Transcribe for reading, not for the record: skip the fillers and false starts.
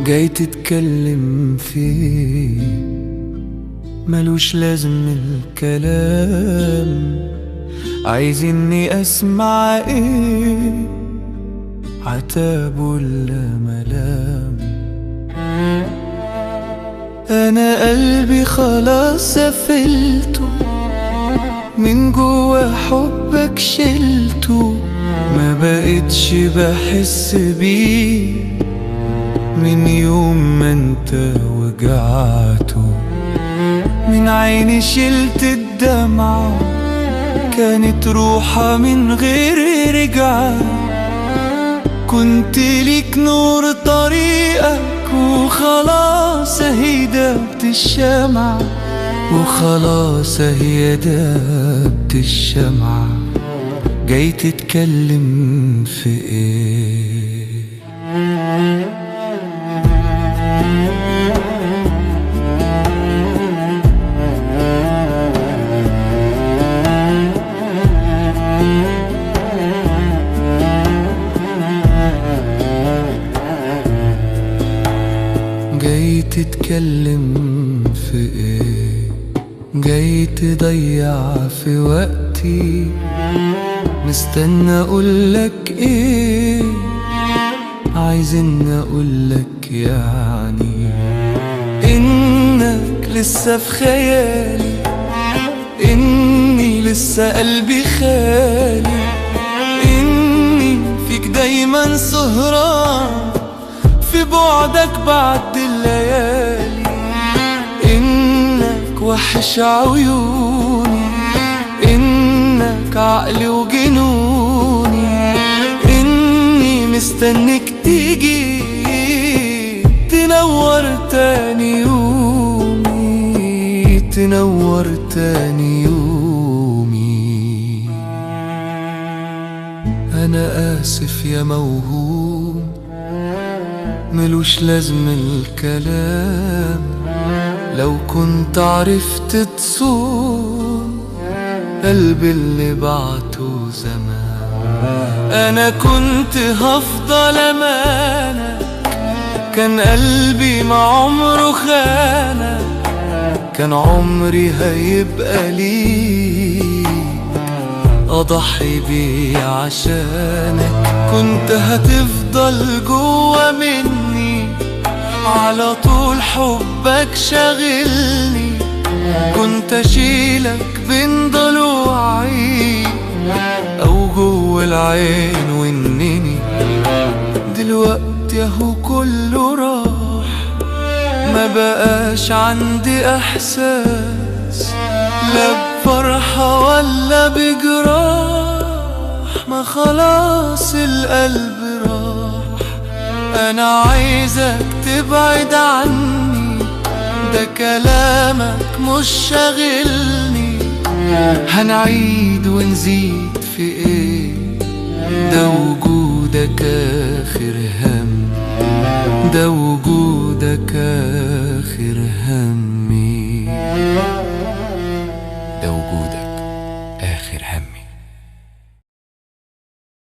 جاي تتكلم فيه ملوش لازم الكلام، عايز اني اسمع ايه؟ عتاب ولا ملام؟ انا قلبي خلاص قفلته، من جوا حبك شلته، ما بقتش بحس بيه من يوم ما انت وجعته. من عيني شلت الدمعة، كانت روحة من غير رجعة. كنت ليك نور طريقك وخلاص اهي دابت الشمعة، وخلاص اهي دابت الشمعة. جاي تتكلم في ايه؟ جاي تتكلم في ايه؟ جاي تضيع في وقتي، مستنى اقولك ايه؟ عايزني اقولك يعني انك لسه في خيالي، اني لسه قلبي خالي، اني فيك دايما سهران في بعدك بعد الليالي، انك وحش عيوني، انك عقلي وجنوني، اني مستنيك تيجي تنور تاني يومي، تنور تاني يومي. انا اسف يا موهوم، ملوش لازم الكلام، لو كنت عرفت تصون قلبي اللي بعته زمان. انا كنت هفضل امانك، كان قلبي ما عمره خانك، كان عمري هيبقى ليك اضحي بيه عشانك. كنت هتفضل جوا مني على طول، حبك شاغلني، كنت اشيلك بين ضلوعي او جوا العين وانني. دلوقتي اهو كله راح، ما بقاش عندي احساس لا بفرحة ولا بجراح، ما خلاص القلب راح. انا عايزك تبعد عني، ده كلامك مش شاغلني. هنعيد ونزيد في ايه؟ ده وجودك اخر هم، ده وجودك اخر هم.